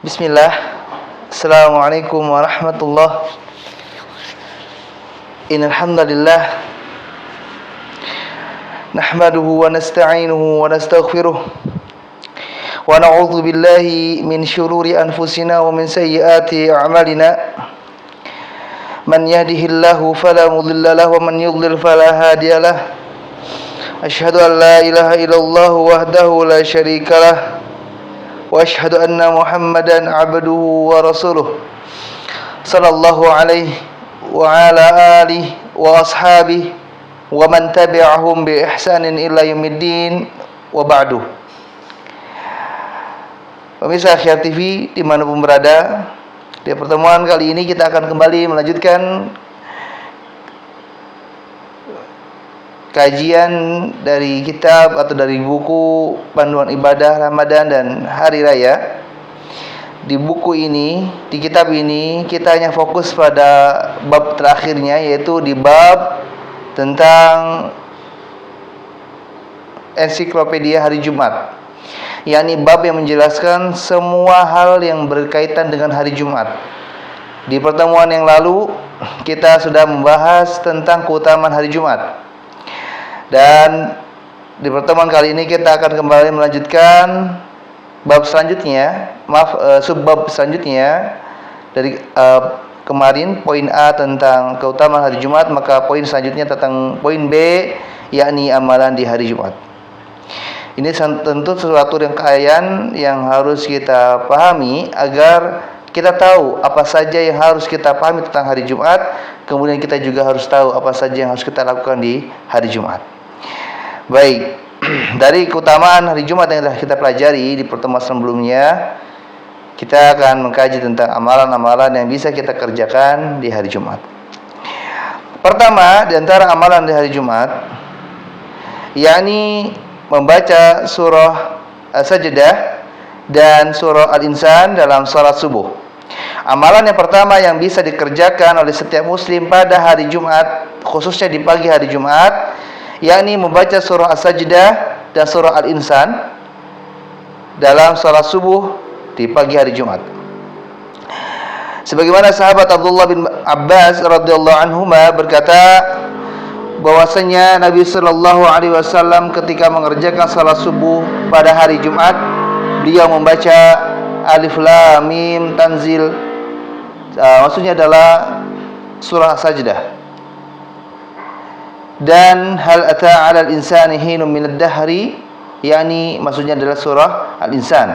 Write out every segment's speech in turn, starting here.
Bismillah. Assalamualaikum warahmatullah. Innal hamdalillah nahmaduhu wa nasta'inuhu wa nastaghfiruh wa na'udzu billahi min syururi anfusina wa min sayyiati a'malina. Man yahdihillahu fala mudilla lahu wa man yudlil fala hadiyalah. Asyhadu an la ilaha illallah wahdahu la syarikalah wa asyhadu anna Muhammadan abduhu wa rasuluh sallallahu alaihi wa ala alihi wa ashabihi wa man tabi'ahum bi ihsanin ila yaumiddin wa ba'du. Pemirsa Akhyar TV dimanapun berada, di pertemuan kali ini kita akan kembali melanjutkan kajian dari kitab atau dari buku Panduan Ibadah Ramadan dan Hari Raya. Di buku ini, di kitab ini, kita hanya fokus pada bab terakhirnya, yaitu di bab tentang ensiklopedia hari Jumat, yakni bab yang menjelaskan semua hal yang berkaitan dengan hari Jumat. Di pertemuan yang lalu kita sudah membahas tentang keutamaan hari Jumat. Dan di pertemuan kali ini kita akan kembali melanjutkan bab selanjutnya, subbab selanjutnya dari kemarin poin A tentang keutamaan hari Jumat, maka poin selanjutnya tentang poin B, yakni amalan di hari Jumat. Ini tentu sesuatu yang kekayaan yang harus kita pahami agar kita tahu apa saja yang harus kita pahami tentang hari Jumat. Kemudian kita juga harus tahu apa saja yang harus kita lakukan di hari Jumat. Baik, dari keutamaan hari Jumat yang telah kita pelajari di pertemuan sebelumnya, kita akan mengkaji tentang amalan-amalan yang bisa kita kerjakan di hari Jumat. Pertama, di antara amalan di hari Jumat, yakni membaca surah As-Sajdah dan surah Al-Insan dalam salat subuh. Amalan yang pertama yang bisa dikerjakan oleh setiap muslim pada hari Jumat, khususnya di pagi hari Jumat, yakni membaca surah As-Sajdah dan surah Al-Insan dalam salat subuh di pagi hari Jumat. Sebagaimana sahabat Abdullah bin Abbas radhiyallahu anhuma berkata bahwasanya Nabi sallallahu alaihi wasallam ketika mengerjakan salat subuh pada hari Jumat, beliau membaca Alif Lam Mim Tanzil, maksudnya adalah surah As-Sajdah, dan hal ata 'alal insani hinum minad dahri, yakni maksudnya adalah surah Al-Insan.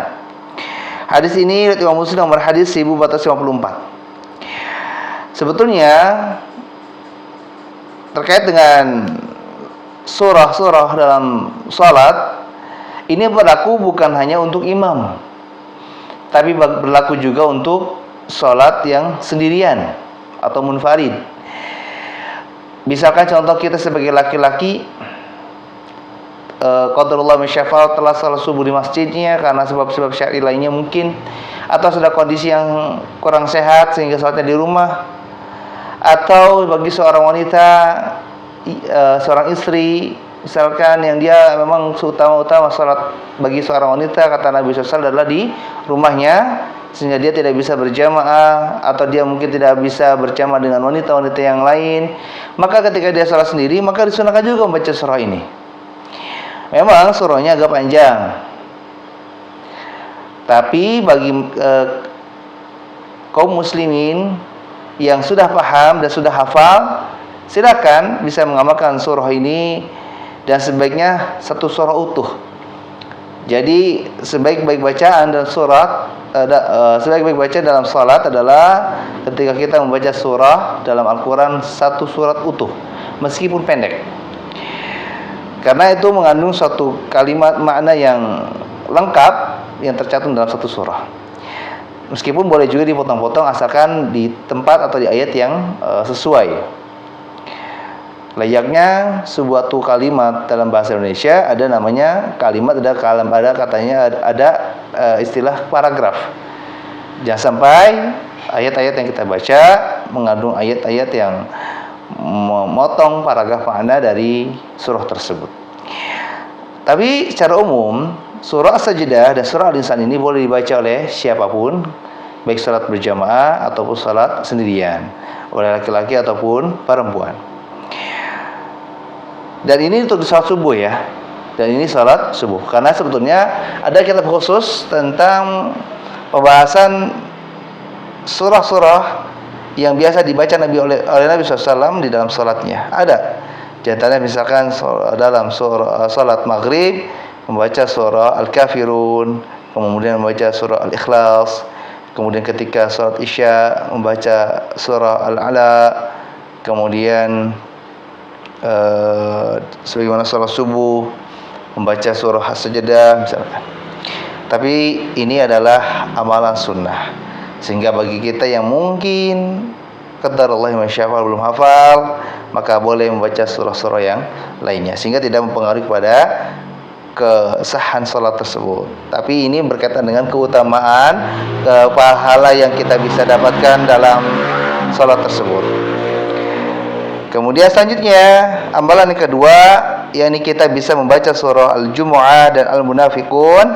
Hadis ini riwayat Imam Muslim nomor hadis 1454. Sebetulnya terkait dengan surah-surah dalam salat ini berlaku bukan hanya untuk imam, tapi berlaku juga untuk salat yang sendirian atau munfarid. Misalkan contoh kita sebagai laki-laki, qadarullah misyafal telah salat subuh di masjidnya karena sebab-sebab syar'i lainnya mungkin, atau sudah kondisi yang kurang sehat sehingga salatnya di rumah, atau bagi seorang wanita, seorang istri misalkan yang dia memang seutama-utama salat bagi seorang wanita, kata Nabi SAW, adalah di rumahnya, sehingga dia tidak bisa berjamaah atau dia mungkin tidak bisa berjamaah dengan wanita-wanita yang lain, maka ketika dia salat sendiri maka disunahkan juga membaca surah ini. Memang surahnya agak panjang, tapi bagi kaum muslimin yang sudah paham dan sudah hafal, silakan bisa mengamalkan surah ini, dan sebaiknya satu surah utuh. Jadi sebaik-baik bacaan dalam sebaik-baik bacaan dalam salat adalah ketika kita membaca surah dalam Al-Quran satu surat utuh, meskipun pendek, karena itu mengandung suatu kalimat makna yang lengkap yang tercantum dalam satu surah. Meskipun boleh juga dipotong-potong asalkan di tempat atau di ayat yang sesuai. Layaknya sebuah kalimat dalam bahasa Indonesia ada namanya kalimat, ada katanya ada istilah paragraf. Jangan sampai ayat-ayat yang kita baca mengandung ayat-ayat yang memotong paragraf makna dari surah tersebut. Tapi secara umum Surah As-Sajdah dan surah Al-Insan ini boleh dibaca oleh siapapun, baik salat berjamaah ataupun salat sendirian, oleh laki-laki ataupun perempuan. Dan ini untuk salat subuh ya. Dan ini salat subuh. Karena sebetulnya ada kitab khusus tentang pembahasan surah-surah yang biasa dibaca oleh Nabi SAW di dalam salatnya. Ada. Di antaranya misalkan dalam salat maghrib membaca surah Al-Kafirun, kemudian membaca surah Al-Ikhlas, kemudian ketika salat Isya membaca surah Al-Ala, kemudian sebagaimana salat subuh membaca surah As-Sajdah misalkan. Tapi ini adalah amalan sunnah, sehingga bagi kita yang mungkin qadarullah masyaallah belum hafal, maka boleh membaca surah-surah yang lainnya, sehingga tidak mempengaruhi kepada kesahan salat tersebut. Tapi ini berkaitan dengan keutamaan, pahala yang kita bisa dapatkan dalam salat tersebut. Kemudian selanjutnya amalan yang kedua, yakni kita bisa membaca surah Al-Jumu'ah dan Al-Munafiqun,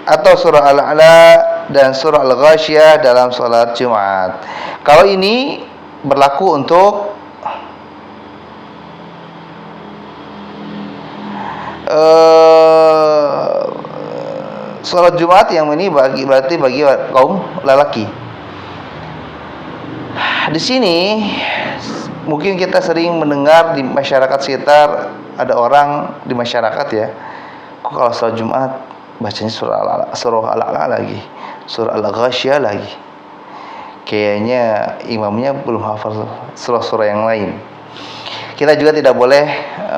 atau surah Al-A'la dan surah Al-Ghasyiyah dalam salat Jumat. Kalau ini berlaku untuk salat Jumat yang ini berarti bagi kaum lelaki. Di sini mungkin kita sering mendengar di masyarakat sekitar, ada orang di masyarakat ya, kok kalau salat Jumat bacanya surah Al-A'la lagi, surah Al-Ghasyiyah lagi. Kayaknya imamnya belum hafal surah-surah yang lain. Kita juga tidak boleh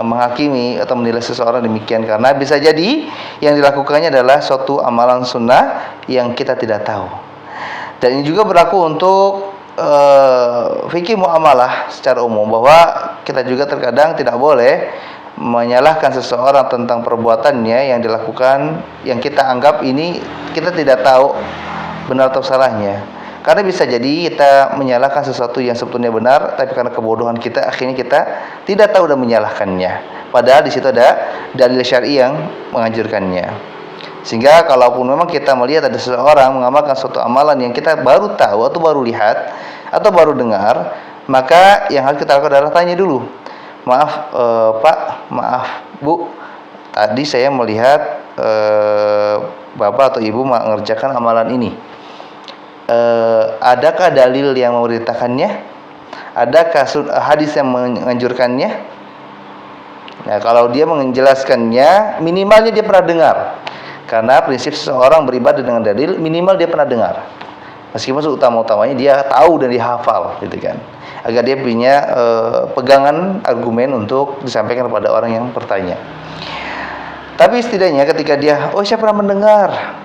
menghakimi atau menilai seseorang demikian, karena bisa jadi yang dilakukannya adalah suatu amalan sunnah yang kita tidak tahu. Dan ini juga berlaku untuk fikih muamalah secara umum, bahwa kita juga terkadang tidak boleh menyalahkan seseorang tentang perbuatannya yang dilakukan, yang kita anggap ini kita tidak tahu benar atau salahnya. Karena bisa jadi kita menyalahkan sesuatu yang sebetulnya benar, tapi karena kebodohan kita akhirnya kita tidak tahu dan menyalahkannya. Padahal di situ ada dalil syar'i yang menganjurkannya. Sehingga kalaupun memang kita melihat ada seseorang mengamalkan suatu amalan yang kita baru tahu atau baru lihat atau baru dengar, maka yang harus kita lakukan adalah tanya dulu. Maaf Pak, maaf Bu, tadi saya melihat Bapak atau Ibu mengerjakan amalan ini. Adakah dalil yang memberitakannya? Adakah hadis yang menganjurkannya? Nah, kalau dia menjelaskannya, minimalnya dia pernah dengar. Karena prinsip seseorang beribadah dengan dalil, minimal dia pernah dengar. Meskipun utama-utamanya dia tahu dan dihafal, gitu kan. Agar dia punya pegangan argumen untuk disampaikan kepada orang yang bertanya. Tapi setidaknya ketika dia, saya pernah mendengar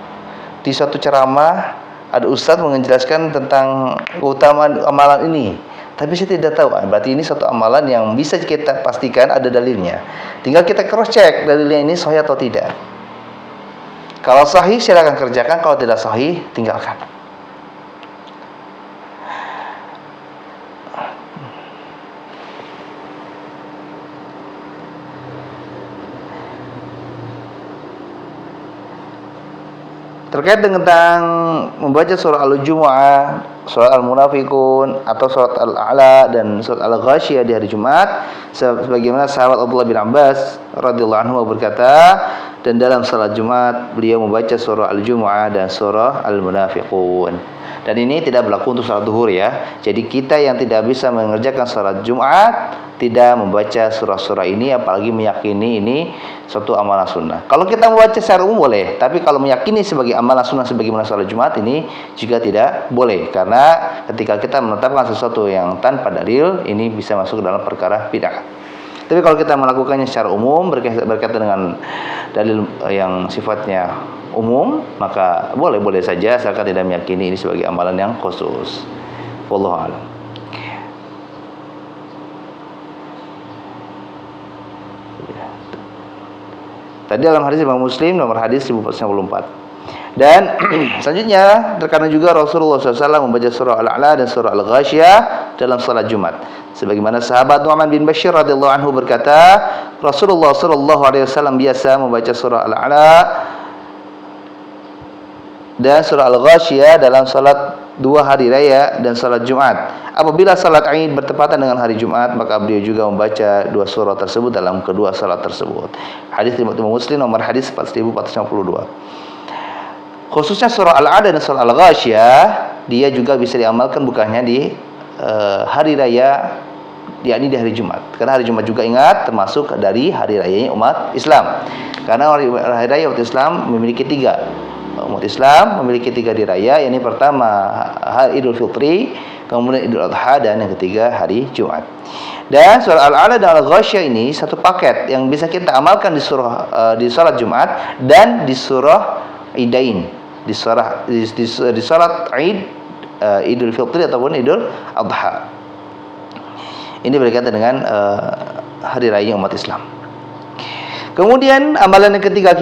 di suatu ceramah ada ustadz menjelaskan tentang keutamaan amalan ini, tapi saya tidak tahu. Berarti ini satu amalan yang bisa kita pastikan ada dalilnya. Tinggal kita cross check dalilnya ini sahih atau tidak. Kalau sahih silakan kerjakan, kalau tidak sahih tinggalkan. Terkait tentang membaca surah Al-Jumu'ah, surah Al-Munafiqun, atau surah Al-A'la dan surah Al-Ghasyiyah di hari Jumat, sebagaimana sahabat Abdullah bin Abbas radhiyallahu anhu berkata, dan dalam salat Jumat beliau membaca surah Al-Jumu'ah dan surah Al-Munafiqun. Dan ini tidak berlaku untuk salat zuhur ya. Jadi kita yang tidak bisa mengerjakan salat Jumat tidak membaca surah-surah ini, apalagi meyakini ini suatu amalan sunnah. Kalau kita membaca secara umum boleh, tapi kalau meyakini sebagai amalan sunnah sebagaimana salat Jumat ini juga tidak boleh, karena ketika kita menetapkan sesuatu yang tanpa dalil, ini bisa masuk dalam perkara bid'ah. Tapi kalau kita melakukannya secara umum berkaitan dengan dalil yang sifatnya umum, maka boleh-boleh saja asalkan tidak meyakini ini sebagai amalan yang khusus. Wallahu a'lam. Tadi dalam hadis Imam Muslim nomor hadis 1494. Dan selanjutnya terkadang juga Rasulullah SAW membaca surah Al-A'la dan surah Al-Ghasyiyah dalam salat Jumat. Sebagaimana sahabat Nu'man bin Bashir radhiyallahu anhu berkata, Rasulullah SAW biasa membaca surah Al-A'la dan surah Al-Ghasyiyah dalam salat 2 hari raya dan salat Jumat. Apabila salat Id bertepatan dengan hari Jumat, maka beliau juga membaca 2 surah tersebut dalam kedua salat tersebut. Hadis riwayat Muslim nomor hadis 4452. Khususnya surah Al-Alaq dan surah Al-Ghasyiyah, dia juga bisa diamalkan bukannya di hari raya, yakni di hari Jumat. Karena hari Jumat juga ingat termasuk dari hari rayanya umat Islam. Karena hari raya umat Islam memiliki 3. Umat Islam memiliki 3 hari raya, yakni pertama hari Idul Fitri, kemudian Idul Adha, dan yang ketiga hari Jumat. Dan surah Al-Alaq dan Al-Ghasyiyah ini satu paket yang bisa kita amalkan di salat Jumat dan di surah Idain, di salat Id, Idul Fitri ataupun Idul Adha. Ini berkaitan dengan hari raya umat Islam. Kemudian amalan yang ketiga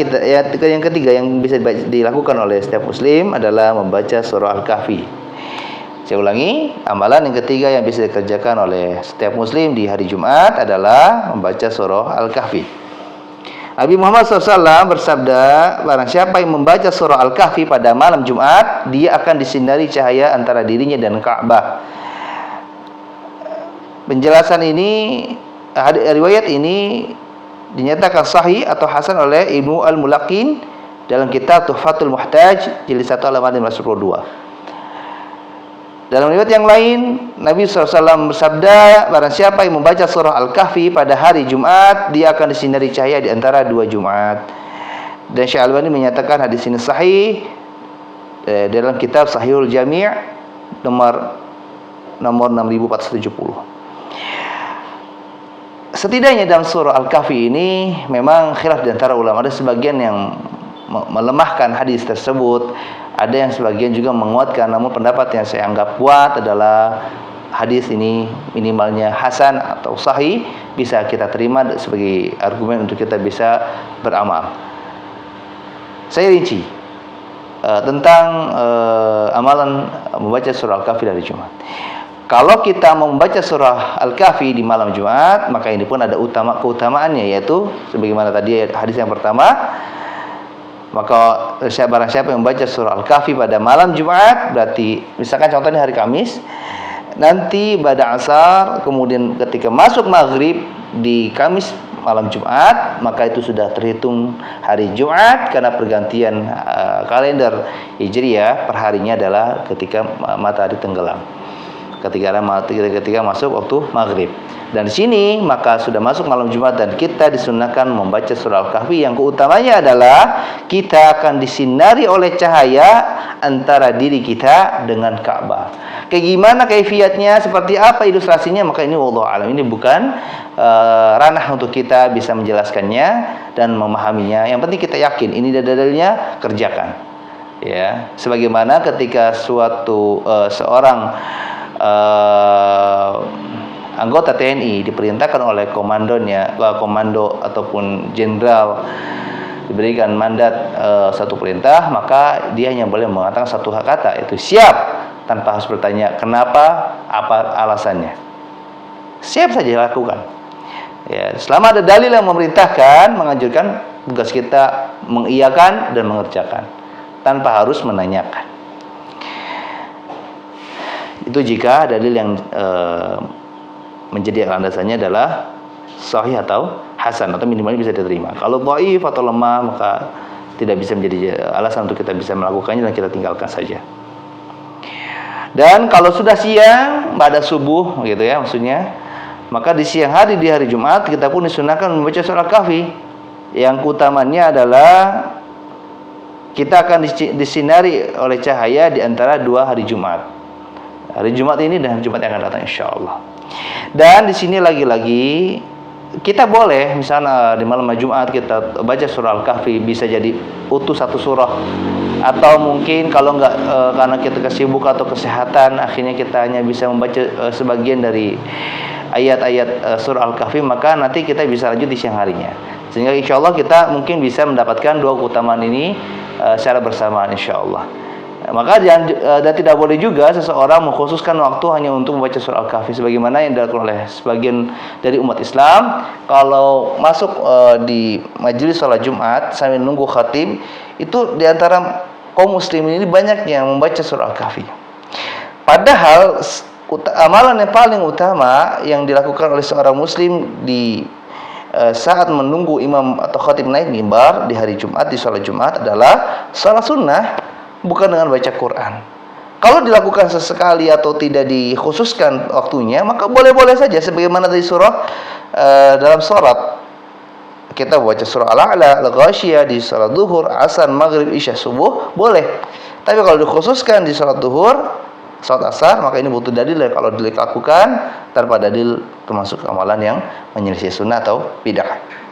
yang bisa dilakukan oleh setiap muslim adalah membaca surah Al-Kahfi. Saya ulangi, amalan yang ketiga yang bisa dikerjakan oleh setiap muslim di hari Jumat adalah membaca surah Al-Kahfi. Nabi Muhammad SAW bersabda, barang siapa yang membaca surah Al-Kahfi pada malam Jumat, dia akan disinari cahaya antara dirinya dan Ka'bah. Penjelasan ini, riwayat ini dinyatakan sahih atau hasan oleh Ibnu Al-Mulaqin dalam kitab Tuhfatul Muhtaj jilid 1 halaman 522. Dalam riwayat yang lain, Nabi SAW bersabda, barang siapa yang membaca surah Al-Kahfi pada hari Jumat, dia akan disinari cahaya di antara 2 Jumat. Dan Syekh Albani menyatakan hadis ini sahih dalam kitab Sahihul Jami' nomor 6470. Setidaknya dalam surah Al-Kahfi ini memang khilaf di antara ulama. Ada sebagian yang melemahkan hadis tersebut, ada yang sebagian juga menguatkan. Namun pendapat yang saya anggap kuat adalah hadis ini minimalnya hasan atau sahih, bisa kita terima sebagai argumen untuk kita bisa beramal. Saya rinci tentang amalan membaca surah Al-Kahfi dari Jumat. Kalau kita membaca surah Al-Kahfi di malam Jumat, maka ini pun ada keutamaannya, yaitu sebagaimana tadi hadis yang pertama, maka barang siapa yang membaca surah Al-Kahfi pada malam Jumat, berarti misalkan contohnya hari Kamis, nanti pada asar, kemudian ketika masuk maghrib di Kamis malam Jumat, maka itu sudah terhitung hari Jumat, karena pergantian kalender Hijriyah perharinya adalah ketika matahari tenggelam. Ketika masuk waktu maghrib. Dan di sini maka sudah masuk malam Jumat dan kita disunahkan membaca surah Al-Kahfi yang keutamanya adalah kita akan disinari oleh cahaya antara diri kita dengan Ka'bah. Kayak gimana kaifiatnya, seperti apa ilustrasinya, maka ini wallahu alam, ini bukan ranah untuk kita bisa menjelaskannya dan memahaminya. Yang penting kita yakin ini dalilnya, kerjakan. Ya, sebagaimana ketika seorang anggota TNI diperintahkan oleh komando ataupun jenderal, diberikan mandat satu perintah, maka dia hanya boleh mengatakan satu kata, itu siap, tanpa harus bertanya kenapa, apa alasannya. Siap saja lakukan. Ya, selama ada dalil yang memerintahkan, menganjurkan, tugas kita mengiyakan dan mengerjakan tanpa harus menanyakan. Itu jika dalil yang menjadi landasannya adalah sahih atau hasan, atau minimalnya bisa diterima. Kalau dhaif atau lemah, maka tidak bisa menjadi alasan untuk kita bisa melakukannya dan kita tinggalkan saja. Dan kalau sudah siang, pada subuh gitu ya maksudnya, maka di siang hari di hari Jumat kita pun disunahkan membaca surah Al-Kahfi. Yang utamanya adalah kita akan disinari oleh cahaya di antara 2 hari Jumat. Hari Jumat ini dan hari Jumat yang akan datang insyaallah. Dan di sini lagi-lagi kita boleh misalnya di malam Jumat kita baca surah Al-Kahfi, bisa jadi utuh satu surah, atau mungkin kalau enggak karena kita kesibuk atau kesehatan akhirnya kita hanya bisa membaca sebagian dari ayat-ayat surah Al-Kahfi, maka nanti kita bisa lanjut di siang harinya, sehingga insyaallah kita mungkin bisa mendapatkan 2 keutamaan ini secara bersamaan insyaallah. Maka dan tidak boleh juga seseorang mengkhususkan waktu hanya untuk membaca surah Al-Kahfi, sebagaimana yang dilakukan oleh sebagian dari umat Islam. Kalau masuk di majelis sholat Jumat sambil nunggu khatib, itu diantara kaum muslimin ini banyak yang membaca surah Al-Kahfi. Padahal amalan yang paling utama yang dilakukan oleh seorang muslim di saat menunggu imam atau khatib naik mimbar di hari Jumat, di sholat Jumat adalah sholat sunnah, bukan dengan baca Quran. Kalau dilakukan sesekali atau tidak dikhususkan waktunya, maka boleh-boleh saja, sebagaimana dari surah dalam sholat kita baca surah Al-A'la, Al-Ghasyiyah di sholat duhur, asar, maghrib, isya, subuh, boleh. Tapi kalau dikhususkan di sholat duhur, sholat asar, maka ini butuh dalil. Kalau dilakukan tanpa dalil termasuk amalan yang menyelisih sunnah atau bid'ah.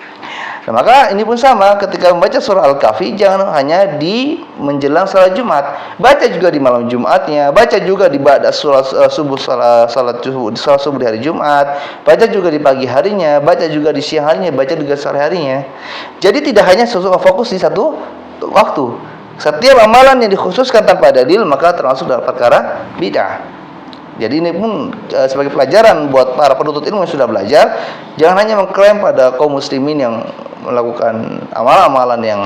Nah, maka ini pun sama, ketika membaca surah Al-Kahfi jangan hanya di menjelang salat Jumat, baca juga di malam Jumatnya, baca juga di ba'da salat subuh, salat subuh di hari Jumat, baca juga di pagi harinya, baca juga di siang harinya, baca juga sore harinya. Jadi tidak hanya fokus di satu waktu. Setiap amalan yang dikhususkan tanpa dalil maka termasuk dalam perkara bid'ah. Jadi ini pun sebagai pelajaran buat para penuntut ilmu yang sudah belajar, jangan hanya mengklaim pada kaum muslimin yang melakukan amalan-amalan yang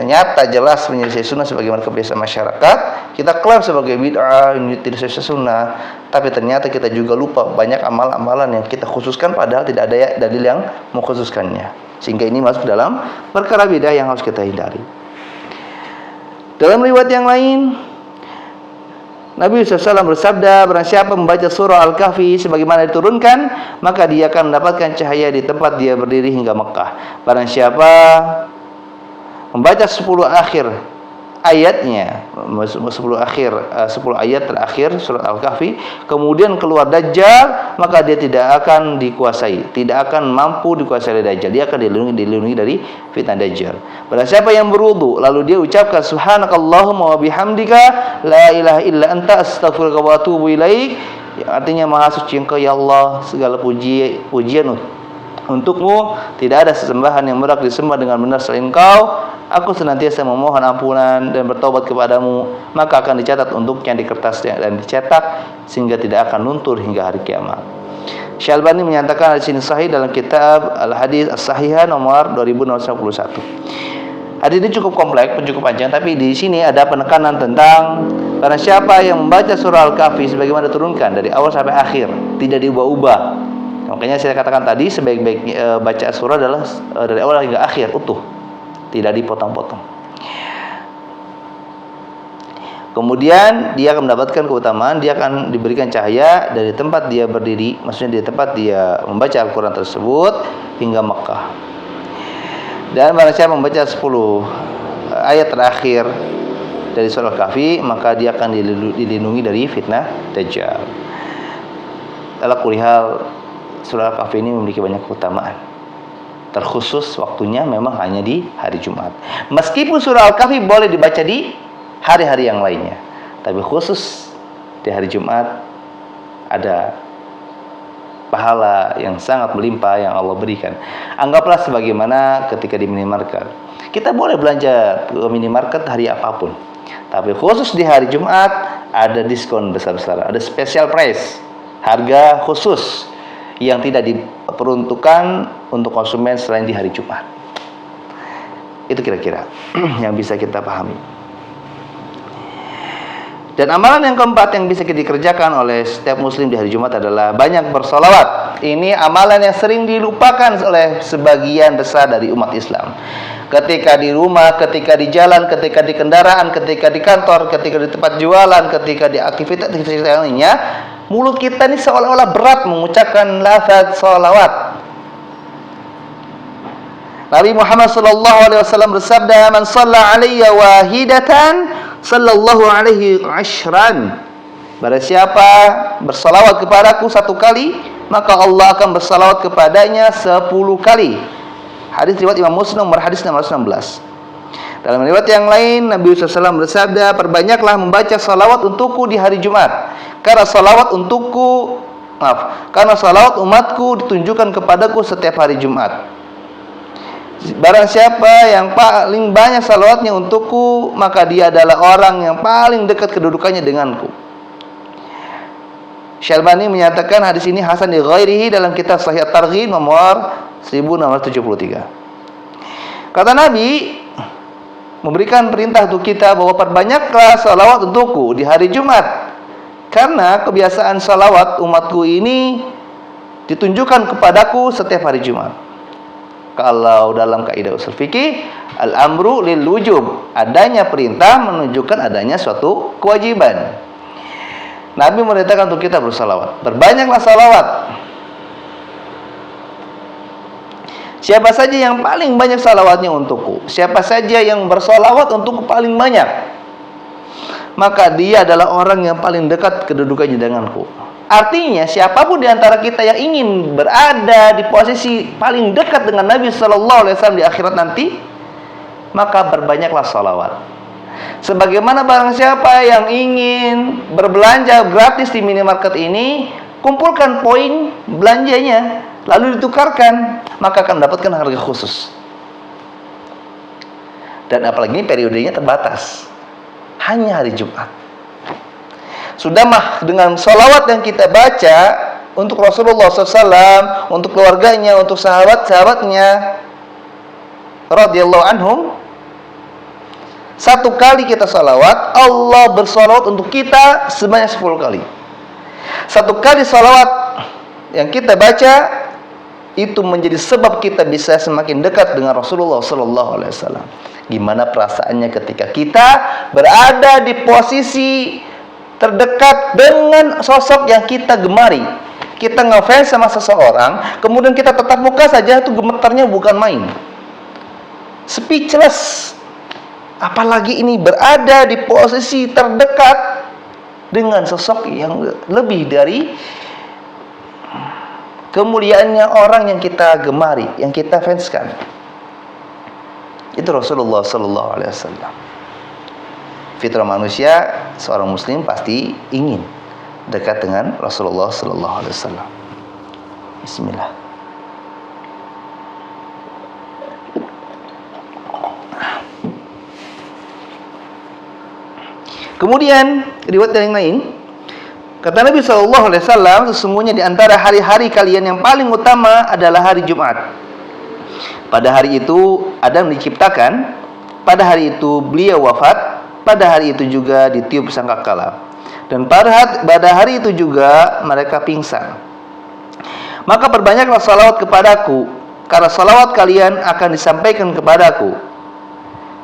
nyata jelas menyelisih sunnah sebagaimana kebiasaan masyarakat, kita klaim sebagai bid'ah, ini tidak sesuai sunnah, tapi ternyata kita juga lupa banyak amalan-amalan yang kita khususkan padahal tidak ada dalil yang mengkhususkannya, sehingga ini masuk dalam perkara bid'ah yang harus kita hindari. Dalam riwayat yang lain, Nabi SAW bersabda, barang siapa membaca surah Al-Kahfi sebagaimana diturunkan, maka dia akan mendapatkan cahaya di tempat dia berdiri hingga Mekah. Barang siapa membaca 10 akhir ayatnya, 10 ayat terakhir surat Al-Kahfi, kemudian keluar Dajjal, maka dia tidak akan dikuasai, tidak akan mampu dikuasai oleh Dajjal. Dia akan dilindungi dari fitnah Dajjal. Barang siapa yang berwudu lalu dia ucapkan subhanakallahumma wa bihamdika la ilaha illa anta astaghfiruka wa atubu ilaik, yang artinya maha suci Engkau ya Allah, segala pujian untukmu, tidak ada sesembahan yang berhak disembah dengan benar selain Engkau. Aku senantiasa memohon ampunan dan bertobat kepadamu, maka akan dicatat untuknya di kertasnya dan dicetak sehingga tidak akan luntur hingga hari kiamat. Syalbani menyatakan hadis ini sahih dalam kitab Al-Hadis As-Sahihah nomor 2091. Hadis ini cukup kompleks, cukup panjang, tapi di sini ada penekanan tentang barang siapa yang membaca surah Al-Kahfi sebagaimana diturunkan dari awal sampai akhir, tidak diubah-ubah. Makanya saya katakan tadi sebaik-baik baca surah adalah dari awal hingga akhir utuh, tidak dipotong-potong. Kemudian dia akan mendapatkan keutamaan, dia akan diberikan cahaya dari tempat dia berdiri, maksudnya di tempat dia membaca Al-Quran tersebut hingga Mekah. Dan barang siapa membaca 10 ayat terakhir dari surah Al-Kahfi, maka dia akan dilindungi dari fitnah Dajjal. Ala kulli hal, surah Al-Kahfi ini memiliki banyak keutamaan. Terkhusus waktunya memang hanya di hari Jumat. Meskipun surah Al-Kahfi boleh dibaca di hari-hari yang lainnya, tapi khusus di hari Jumat ada pahala yang sangat melimpah yang Allah berikan. Anggaplah sebagaimana ketika di minimarket. Kita boleh belanja ke minimarket hari apapun, tapi khusus di hari Jumat ada diskon besar-besaran, ada special price, harga khusus yang tidak diperuntukkan untuk konsumen selain di hari Jumat. Itu kira-kira yang bisa kita pahami. Dan amalan yang keempat yang bisa dikerjakan oleh setiap muslim di hari Jumat adalah banyak bersolawat. Ini amalan yang sering dilupakan oleh sebagian besar dari umat Islam. Ketika di rumah, ketika di jalan, ketika di kendaraan, ketika di kantor, ketika di tempat jualan, ketika di aktivitas lainnya, mulut kita ini seolah-olah berat mengucapkan lafaz salawat. Nabi Muhammad SAW bersabda, "Man shalla 'alayya wahidatan, sallallahu alaihi ashran." Barang siapa bersalawat kepadaku satu kali, maka Allah akan bersalawat kepadanya 10 kali. Hadis riwayat Imam Muslim nomor hadis 616. Dalam riwayat yang lain, Nabi SAW bersabda, "Perbanyaklah membaca salawat untukku di hari Jumat, karena salawat umatku ditunjukkan kepadaku setiap hari Jumat. Barang siapa yang paling banyak salawatnya untukku, maka dia adalah orang yang paling dekat kedudukannya denganku." Syalbani menyatakan hadis ini hasan di ghairihi dalam kitab Sahih At-Targhib nomor 1673. Kata Nabi, memberikan perintah untuk kita bahwa perbanyaklah salawat untukku di hari Jumat. Karena kebiasaan salawat umatku ini ditunjukkan kepadaku setiap hari Jumat. Kalau dalam kaidah usul fikih, al-amru lil wujub, adanya perintah menunjukkan adanya suatu kewajiban. Nabi merintahkan untuk kita bersalawat. Berbanyaklah salawat. Siapa saja yang paling banyak salawatnya untukku, siapa saja yang bersalawat untukku paling banyak, maka dia adalah orang yang paling dekat kedudukannya denganku. Artinya siapapun di antara kita yang ingin berada di posisi paling dekat dengan Nabi Sallallahu Alaihi Wasallam di akhirat nanti, maka berbanyaklah salawat. Sebagaimana barang siapa yang ingin berbelanja gratis di minimarket ini, kumpulkan poin belanjanya, lalu ditukarkan, maka akan mendapatkan harga khusus. Dan apalagi ini periodenya terbatas, hanya hari Jumat. Sudah mah dengan salawat yang kita baca untuk Rasulullah SAW, untuk keluarganya, untuk sahabat-sahabatnya radhiyallahu anhum, satu kali kita salawat, Allah bersalawat untuk kita sebanyak 10 kali. Satu kali salawat yang kita baca itu menjadi sebab kita bisa semakin dekat dengan Rasulullah Sallallahu Alaihi Wasallam. Gimana perasaannya ketika kita berada di posisi terdekat dengan sosok yang kita gemari? Kita ngefans sama seseorang, kemudian kita tatap muka saja, itu gemetarnya bukan main. Speechless. Apalagi ini berada di posisi terdekat dengan sosok yang lebih dari kemuliaannya orang yang kita gemari, yang kita fanskan. Itu Rasulullah Sallallahu Alaihi Wasallam. Fitrah manusia, seorang muslim pasti ingin dekat dengan Rasulullah Sallallahu Alaihi Wasallam. Bismillah. Kemudian riwayat yang lain, kata Nabi SAW, sesungguhnya di antara hari-hari kalian yang paling utama adalah hari Jumat. Pada hari itu Adam diciptakan, pada hari itu beliau wafat, pada hari itu juga ditiup sangkakala, dan pada hari itu juga mereka pingsan. Maka perbanyaklah salawat kepadaku, karena salawat kalian akan disampaikan kepadaku.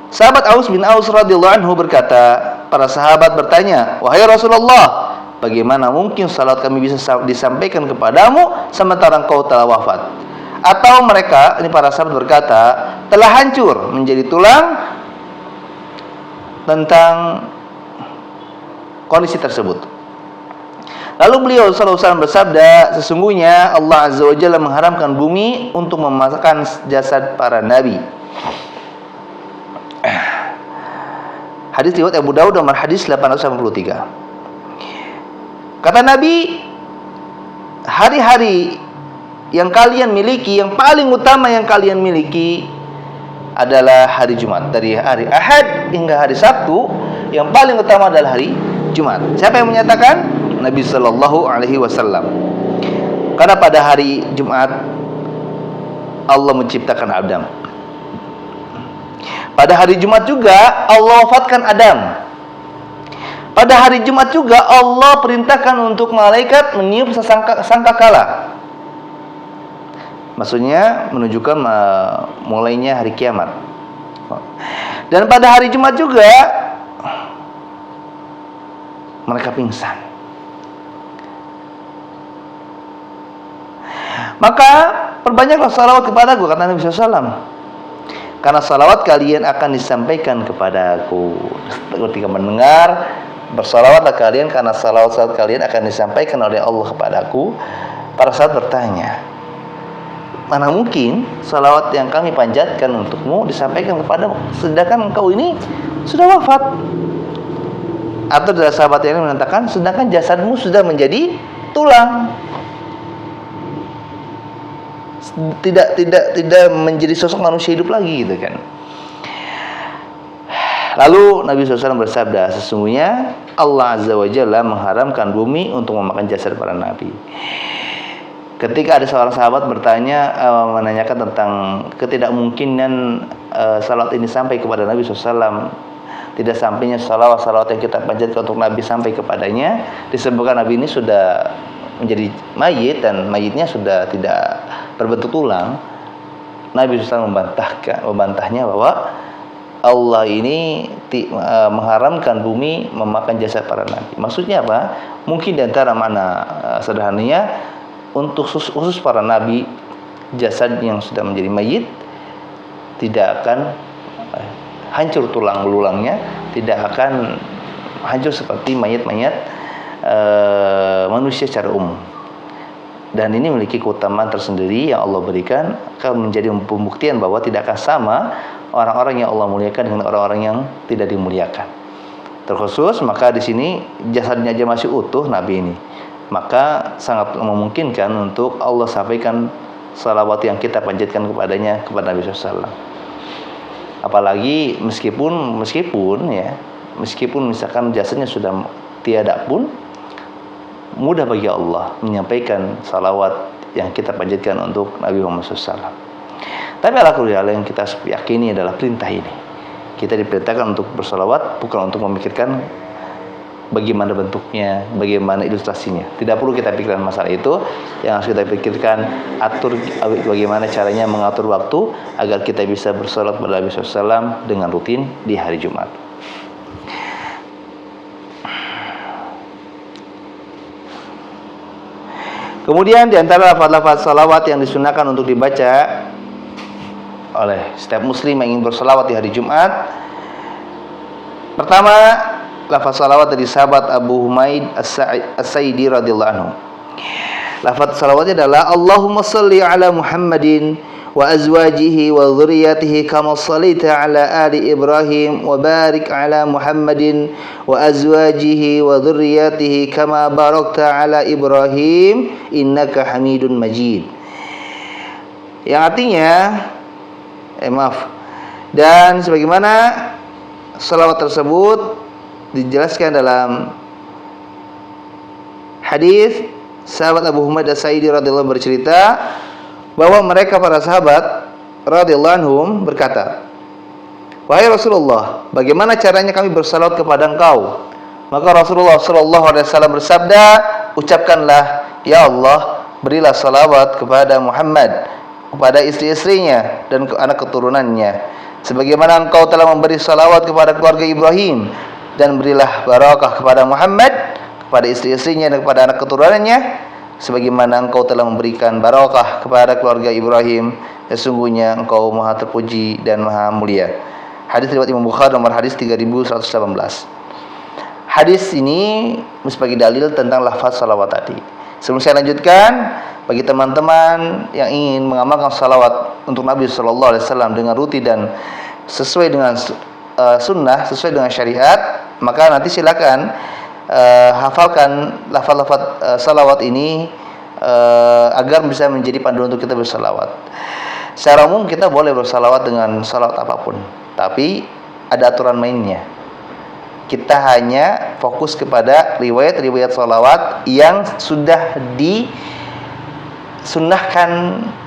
Sahabat Aus bin Aus radhiyallahu anhu berkata, para sahabat bertanya, wahai Rasulullah, bagaimana mungkin salat kami bisa disampaikan kepadamu sementara engkau telah wafat? Atau mereka, ini para sahabat berkata, telah hancur menjadi tulang tentang kondisi tersebut. Lalu beliau sallallahu alaihi wasallam bersabda, sesungguhnya Allah Azza wa Jalla mengharamkan bumi untuk memakan jasad para nabi. Hadis riwayat Abu Dawud nomor hadis 883. Kata Nabi, hari-hari yang kalian miliki, yang paling utama yang kalian miliki adalah hari Jumat. Dari hari Ahad hingga hari Sabtu, yang paling utama adalah hari Jumat. Siapa yang menyatakan? Nabi Sallallahu Alaihi Wasallam. Karena pada hari Jumat Allah menciptakan Adam. Pada hari Jumat juga Allah wafatkan Adam. Pada hari Jumat juga Allah perintahkan untuk malaikat meniup sangkakala. Maksudnya menunjukkan mulainya hari kiamat. Dan pada hari Jumat juga mereka pingsan. Maka perbanyaklah salawat kepadaku, kata Nabi SAW. Karena salawat kalian akan disampaikan kepadaku. Ketika mendengar, bersalawatlah kalian karena salawat kalian akan disampaikan oleh Allah kepadaku. Para sahabat bertanya, mana mungkin salawat yang kami panjatkan untukmu disampaikan kepadamu, sedangkan engkau ini sudah wafat? Atau dari sahabat yang mengatakan, sedangkan jasadmu sudah menjadi tulang, tidak menjadi sosok manusia hidup lagi, gitu kan. Lalu Nabi SAW bersabda, sesungguhnya Allah Azza wa Jalla mengharamkan bumi untuk memakan jasad para nabi. Ketika ada seorang sahabat bertanya, menanyakan tentang ketidakmungkinan salawat ini sampai kepada Nabi SAW, tidak sampainya salawat yang kita panjatkan untuk Nabi sampai kepadanya, disebutkan Nabi ini sudah menjadi mayit dan mayitnya sudah tidak berbentuk tulang. Nabi SAW membantahnya bahwa Allah ini mengharamkan bumi memakan jasad para nabi. Maksudnya apa? Mungkin di antara makna sederhananya, untuk khusus para nabi, jasad yang sudah menjadi mayit tidak akan hancur tulang belulangnya, tidak akan hancur seperti mayat-mayat manusia secara umum. Dan ini memiliki keutamaan tersendiri yang Allah berikan, akan menjadi pembuktian bahwa tidak akan sama orang-orang yang Allah muliakan dengan orang-orang yang tidak dimuliakan. Terkhusus, maka di sini jasadnya aja masih utuh Nabi ini, maka sangat memungkinkan untuk Allah sampaikan salawat yang kita panjatkan kepadanya, kepada Nabi SAW. Apalagi meskipun misalkan jasadnya sudah tiada pun, mudah bagi Allah menyampaikan salawat yang kita panjatkan untuk Nabi Muhammad SAW. Tapi alhamdulillah yang kita yakini adalah perintah ini. Kita diperintahkan untuk bersalawat, bukan untuk memikirkan bagaimana bentuknya, bagaimana ilustrasinya. Tidak perlu kita pikirkan masalah itu. Yang harus kita pikirkan, atur bagaimana caranya mengatur waktu agar kita bisa bersalawat kepada Nabi SAW dengan rutin di hari Jumat. Kemudian di antara lafaz-lafaz salawat yang disunahkan untuk dibaca oleh setiap muslim yang ingin bersalawat di hari Jumat, pertama, lafaz salawat dari sahabat Abu Humaid As-Sa'idi radhiyallahu anhu. Lafaz salawatnya adalah Allahumma salli ala Muhammadin wa azwajihi wa dhurriyyatihi kama shallaita ala ali Ibrahim wa barik ala Muhammadin wa azwajihi wa dhurriyyatihi kama barakta ala Ibrahim innaka Hamidun Majid. Yang artinya dan sebagaimana salawat tersebut dijelaskan dalam hadis, sahabat Abu Humaid As-Sa'idi radhiyallahu anhu bercerita bahwa mereka para sahabat radhiyallahu anhum berkata, "Wahai Rasulullah, bagaimana caranya kami bersalawat kepada Engkau?" Maka Rasulullah sallallahu alaihi wasallam bersabda, "Ucapkanlah, ya Allah, berilah salawat kepada Muhammad, kepada istri-istrinya dan anak keturunannya, sebagaimana Engkau telah memberi salawat kepada keluarga Ibrahim, dan berilah barakah kepada Muhammad, kepada istri-istrinya dan kepada anak keturunannya, sebagaimana Engkau telah memberikan barakah kepada keluarga Ibrahim. Sesungguhnya Engkau Maha terpuji dan Maha mulia." Hadis riwayat Imam Bukhari nomor hadis 3118. Hadis ini sebagai dalil tentang lafaz salawat tadi. Sebelum saya lanjutkan, bagi teman-teman yang ingin mengamalkan salawat untuk Nabi Sallallahu Alaihi Wasallam dengan rutin dan sesuai dengan sunnah, sesuai dengan syariat, maka nanti silakan hafalkan lafaz-lafaz salawat ini agar bisa menjadi panduan untuk kita bersalawat. Secara umum kita boleh bersalawat dengan salawat apapun, tapi ada aturan mainnya. Kita hanya fokus kepada riwayat-riwayat salawat yang sudah disunnahkan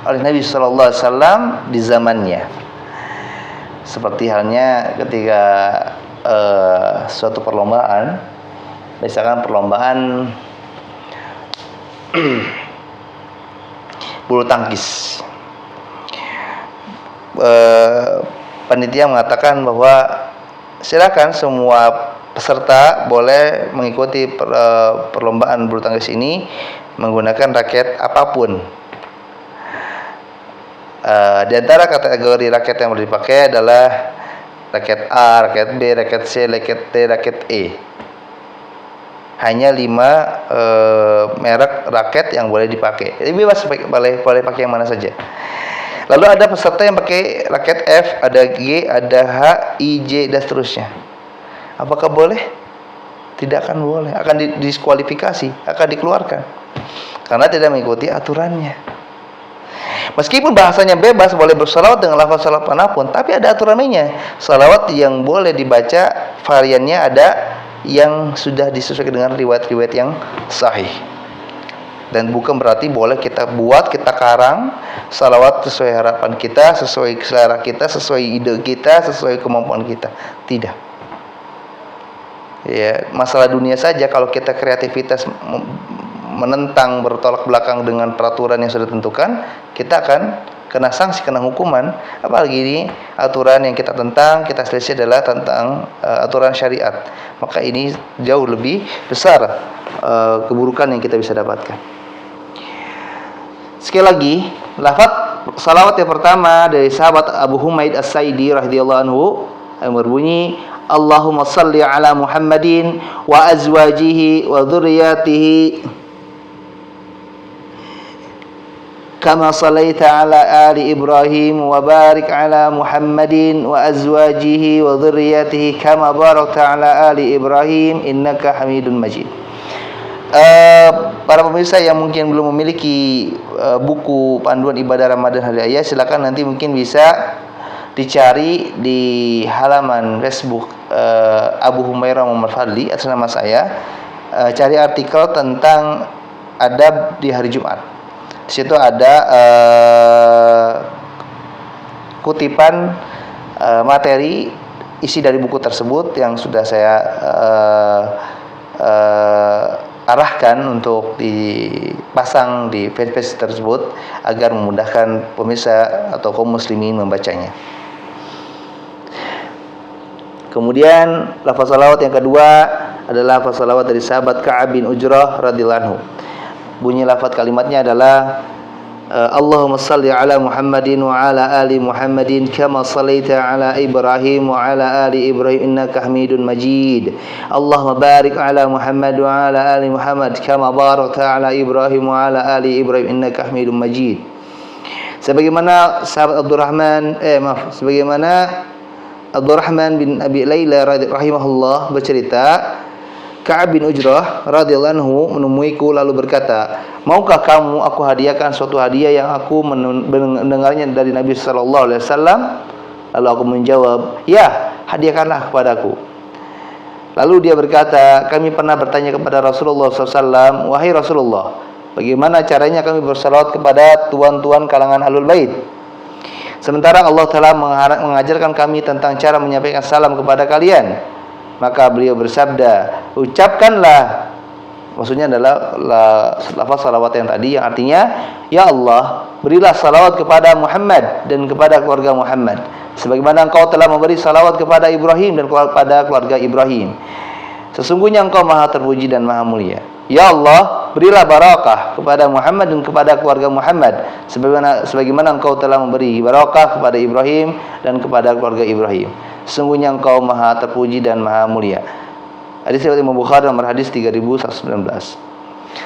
oleh Nabi Sallallahu Alaihi Wasallam di zamannya. Seperti halnya ketika suatu perlombaan, misalkan perlombaan bulu tangkis, panitia mengatakan bahwa silakan semua peserta boleh mengikuti perlombaan bulu tangkis ini menggunakan raket apapun. Di antara kategori raket yang boleh dipakai adalah raket A, raket B, raket C, raket D, raket E. Hanya 5 merek raket yang boleh dipakai. Jadi bebas boleh pakai yang mana saja. Lalu ada peserta yang pakai raket F, ada G, ada H, I, J, dan seterusnya. Apakah boleh? Tidak akan boleh, akan didiskualifikasi, akan dikeluarkan karena tidak mengikuti aturannya. Meskipun bahasanya bebas, boleh bersalawat dengan lafaz salawat manapun, tapi ada aturan mainnya. Salawat yang boleh dibaca variannya ada yang sudah disesuaikan dengan riwayat-riwayat yang sahih. Dan bukan berarti boleh kita buat, kita karang salawat sesuai harapan kita, sesuai selera kita, sesuai ide kita, sesuai kemampuan kita. Tidak. Ya, masalah dunia saja kalau kita kreativitas menentang, bertolak belakang dengan peraturan yang sudah ditentukan, kita akan kena sanksi, kena hukuman. Apalagi ini aturan yang kita tentang, kita selisih adalah tentang aturan syariat. Maka ini jauh lebih besar keburukan yang kita bisa dapatkan. Sekali lagi, lafaz salawat yang pertama dari sahabat Abu Humaid As-Sa'idi radhiyallahu anhu yang berbunyi, Allahumma salli ala Muhammadin wa azwajihi wa dzurriyyatihi kama sallaita ala ali Ibrahim wa barik ala Muhammadin wa azwajihi wa dzurriyyatihi kama barakta ala ali Ibrahim innaka Hamidum Majid. Para pemirsa yang mungkin belum memiliki buku panduan ibadah Ramadan Hari Raya, silakan nanti mungkin bisa dicari di halaman Facebook Abu Humairah Muhammad Fadli atas nama saya. Cari artikel tentang adab di hari Jumat. Di situ ada kutipan materi isi dari buku tersebut yang sudah saya arahkan untuk dipasang di fanpage tersebut agar memudahkan pemirsa atau kaum muslimin membacanya. Kemudian lafaz salawat yang kedua adalah lafaz salawat dari sahabat Ka'ab bin Ujrah radhiyallahu anhu. Bunyi lafaz kalimatnya adalah Allahumma salli ala Muhammadin wa ala ali Muhammadin kama sallaita ala Ibrahim wa ala ali Ibrahim innaka Hamidun Majid. Allahumma barik ala Muhammad wa ala ali Muhammad kama barakta ala Ibrahim wa ala ali Ibrahim innaka Hamidun Majid. Sebagaimana sahabat sebagaimana Abdurrahman bin Abi Laila rahimahullah bercerita, Ka'ab bin Ujrah radhiyallahu anhu menemuiku lalu berkata, maukah kamu aku hadiahkan suatu hadiah yang aku mendengarnya dari Nabi sallallahu alaihi wasallam? Lalu aku menjawab, ya, hadiahkanlah kepadaku. Lalu dia berkata, kami pernah bertanya kepada Rasulullah SAW, wahai Rasulullah, bagaimana caranya kami bersalawat kepada tuan-tuan kalangan Ahlul Bait? Sementara Allah telah mengajarkan kami tentang cara menyampaikan salam kepada kalian. Maka beliau bersabda, ucapkanlah, maksudnya adalah lafaz salawat yang tadi, yang artinya, ya Allah, berilah salawat kepada Muhammad dan kepada keluarga Muhammad, sebagaimana engkau telah memberi salawat kepada Ibrahim dan kepada keluarga Ibrahim. Sesungguhnya engkau maha terpuji dan maha mulia. Ya Allah, berilah barakah kepada Muhammad dan kepada keluarga Muhammad, sebagaimana engkau telah memberi barakah kepada Ibrahim dan kepada keluarga Ibrahim. Sesungguhnya engkau maha terpuji dan maha mulia. Hadis riwayat Imam Bukhari nomor hadis 3119.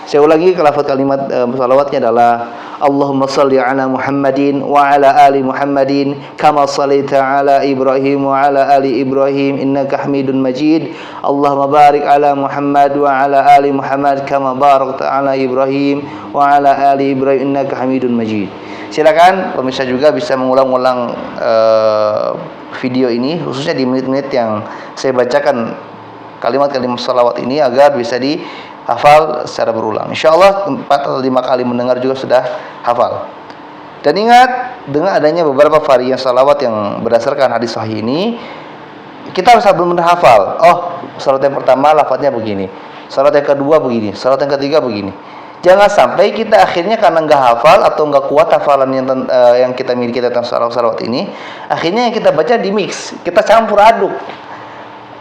Saya ulangi, lafaz kalimat salawatnya adalah Allahumma salli ala Muhammadin wa ala ali Muhammadin kama sallaita ala Ibrahim wa ala ali Ibrahim innaka Hamidun Majid. Allahumma barik ala Muhammad wa ala ali Muhammad kama barakta ala Ibrahim wa ala ali Ibrahim innaka Hamidun Majid. Silakan pemirsa juga bisa mengulang-ulang video ini, khususnya di menit-menit yang saya bacakan kalimat-kalimat salawat ini agar bisa dihafal secara berulang. InsyaAllah 4 atau 5 kali mendengar juga sudah hafal. Dan ingat, dengan adanya beberapa varian salawat yang berdasarkan hadis sahih ini, kita harus benar-benar hafal. Oh, salawat yang pertama lafadznya begini, salawat yang kedua begini, salawat yang ketiga begini. Jangan sampai kita akhirnya karena nggak hafal atau nggak kuat hafalan yang kita miliki tentang salawat ini, akhirnya yang kita baca di mix, kita campur aduk.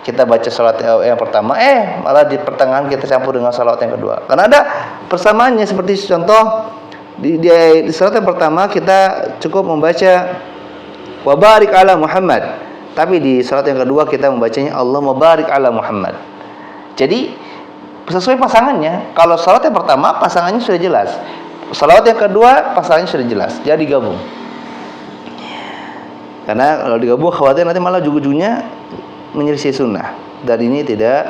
Kita baca salawat yang pertama, malah di pertengahan kita campur dengan salawat yang kedua. Karena ada persamaannya, seperti contoh di salawat yang pertama kita cukup membaca wa barik ala Muhammad, tapi di salawat yang kedua kita membacanya Allahumma barik ala Muhammad. Jadi sesuai pasangannya. Kalau salawat yang pertama pasangannya sudah jelas, salawat yang kedua pasangannya sudah jelas, jadi gabung. Karena kalau digabung khawatir nanti malah ujung-ujungnya menyelisih sunnah, dan ini tidak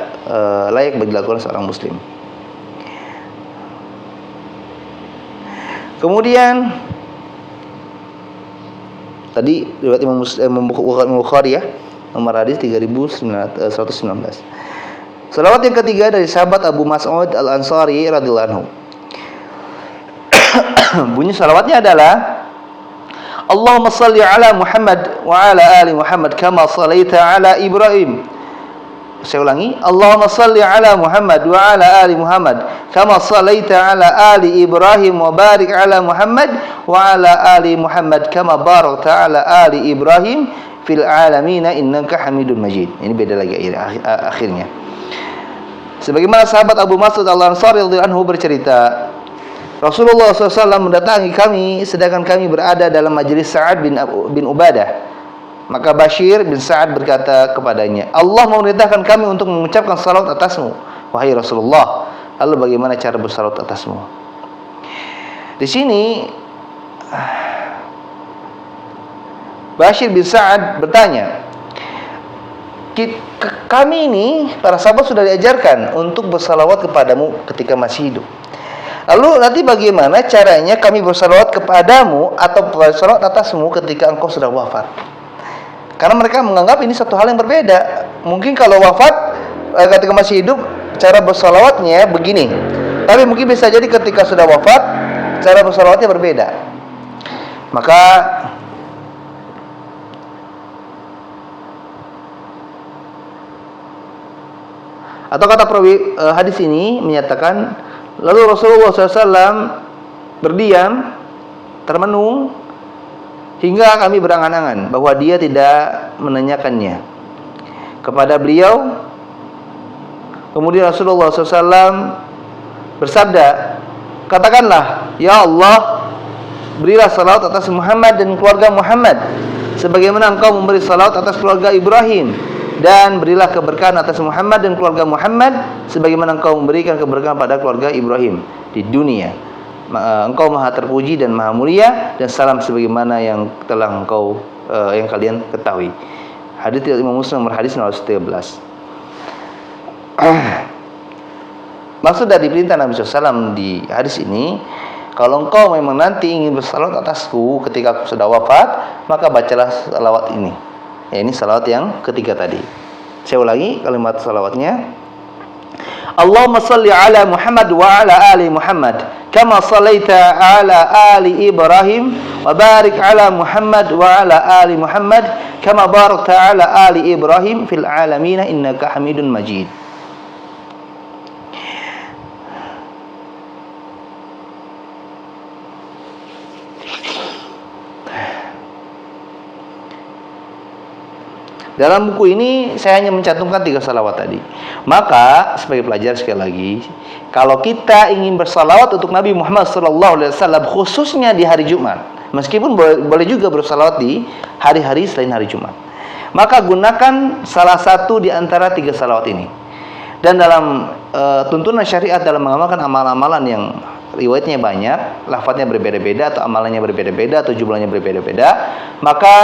layak bagi dilakukan seorang muslim. Kemudian tadi riwayat Imam Bukhari ya, nomor hadis 3119. Salawat yang ketiga dari sahabat Abu Mas'ud Al-Ansari radhiyallahu anhu. Bunyi salawatnya adalah Allahumma salli ala Muhammad wa ala ali Muhammad kama sallaita ala Ibrahim. Saya ulangi, Allahumma salli ala Muhammad wa ala ali Muhammad kama sallaita ala ali Ibrahim wa barik ala Muhammad wa ala ali Muhammad kama barakta ala ali Ibrahim fil alamin innaka Hamidum Majid. Ini beda lagi akhirnya. Sebagaimana sahabat Abu Mas'ud Al-Ansari radhiyallahu anhu bercerita, Rasulullah SAW mendatangi kami sedangkan kami berada dalam majelis Sa'ad bin Ubadah. Maka Bashir bin Sa'ad berkata kepadanya, Allah memerintahkan kami untuk mengucapkan salawat atasmu, wahai Rasulullah. Lalu bagaimana cara bersalawat atasmu? Di sini Bashir bin Sa'ad bertanya, kami ini para sahabat sudah diajarkan untuk bersalawat kepadamu ketika masih hidup. Lalu nanti bagaimana caranya kami bersalawat kepadamu atau bersalawat atasmu ketika engkau sudah wafat? Karena mereka menganggap ini satu hal yang berbeda. Mungkin kalau wafat ketika masih hidup cara bersalawatnya begini, tapi mungkin bisa jadi ketika sudah wafat cara bersalawatnya berbeda. Maka atau kata perawi hadis ini menyatakan, lalu Rasulullah SAW berdiam termenung hingga kami berangan-angan bahwa dia tidak menanyakannya kepada beliau. Kemudian Rasulullah SAW bersabda, katakanlah, ya Allah, berilah salawat atas Muhammad dan keluarga Muhammad sebagaimana engkau memberi salawat atas keluarga Ibrahim, dan berilah keberkahan atas Muhammad dan keluarga Muhammad sebagaimana engkau memberikan keberkahan pada keluarga Ibrahim di dunia. Engkau maha terpuji dan maha mulia, dan salam sebagaimana yang telah engkau yang kalian ketahui. Hadits riwayat Imam Muslim nomor hadis 913. Maksud dari perintah Nabi SAW di hadis ini, kalau engkau memang nanti ingin bersalawat atasku ketika aku sudah wafat, maka bacalah salawat ini. Ya, ini salawat yang ketiga tadi. Saya ulangi kalimat salawatnya. Allahumma salli ala Muhammad wa ala ali Muhammad kama sallaita ala ali Ibrahim wa barik ala Muhammad wa ala ali Muhammad kama barakta ala ali Ibrahim fil alamin innaka Hamidun Majid. Dalam buku ini saya hanya mencantumkan 3 salawat tadi. Maka sebagai pelajar sekali lagi, kalau kita ingin bersalawat untuk Nabi Muhammad SAW khususnya di hari Jumat, meskipun boleh juga bersalawat di hari-hari selain hari Jumat, maka gunakan salah satu di antara 3 salawat ini. Dan dalam tuntunan syariat dalam mengamalkan amalan-amalan yang riwayatnya banyak, lafadznya berbeda-beda atau amalannya berbeda-beda atau jumlahnya berbeda-beda, maka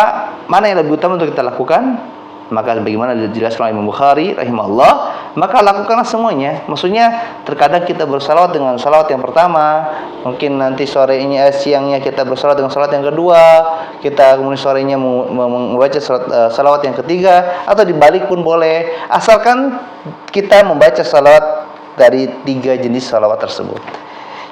mana yang lebih utama untuk kita lakukan? Maka bagaimana dijelaskan oleh Imam Bukhari rahimahullah, maka lakukanlah semuanya. Maksudnya terkadang kita bersalawat dengan salawat yang pertama, mungkin nanti siangnya kita bersalawat dengan salawat yang kedua, kita kemudian sorenya membaca salawat yang ketiga, atau dibalik pun boleh, asalkan kita membaca salawat dari 3 jenis salawat tersebut.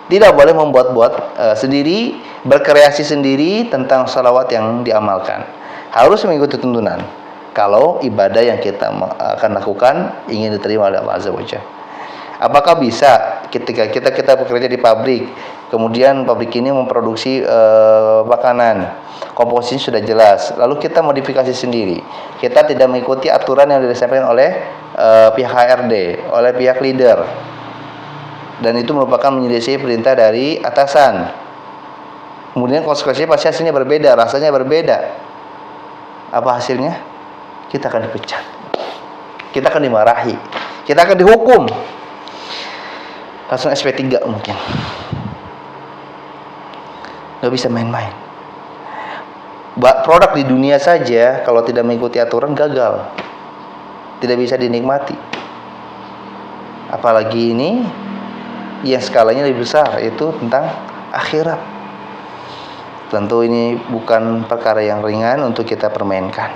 Tidak boleh membuat-buat sendiri, berkreasi sendiri tentang salawat yang diamalkan. Harus mengikuti tuntunan kalau ibadah yang kita akan lakukan ingin diterima oleh Allah Azza wa Jalla. Apakah bisa ketika kita bekerja di pabrik, kemudian pabrik ini memproduksi makanan, komposisi sudah jelas, lalu kita modifikasi sendiri, kita tidak mengikuti aturan yang disampaikan oleh pihak HRD, oleh pihak leader, dan itu merupakan menyelisih perintah dari atasan, kemudian konsekuensinya pasti hasilnya berbeda, rasanya berbeda. Apa hasilnya? Kita akan dipecat, kita akan dimarahi, kita akan dihukum, langsung SP3 mungkin. Gak bisa main-main. Produk di dunia saja kalau tidak mengikuti aturan gagal, tidak bisa dinikmati. Apalagi ini yang skalanya lebih besar, itu tentang akhirat. Tentu ini bukan perkara yang ringan untuk kita permainkan.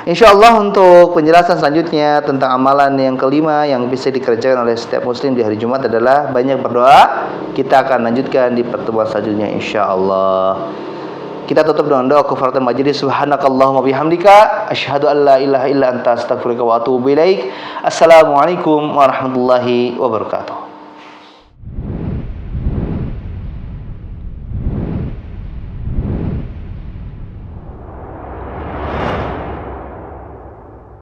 InsyaAllah untuk penjelasan selanjutnya tentang amalan yang kelima yang bisa dikerjakan oleh setiap muslim di hari Jumat adalah banyak berdoa. Kita akan lanjutkan di pertemuan selanjutnya insyaAllah. Kita tutup dengan doa kafaratul majlis. Subhanakallahumma bihamdika asyhadu an la ilaha illa anta astaghfiruka wa atubu ilaik. Assalamualaikum warahmatullahi wabarakatuh.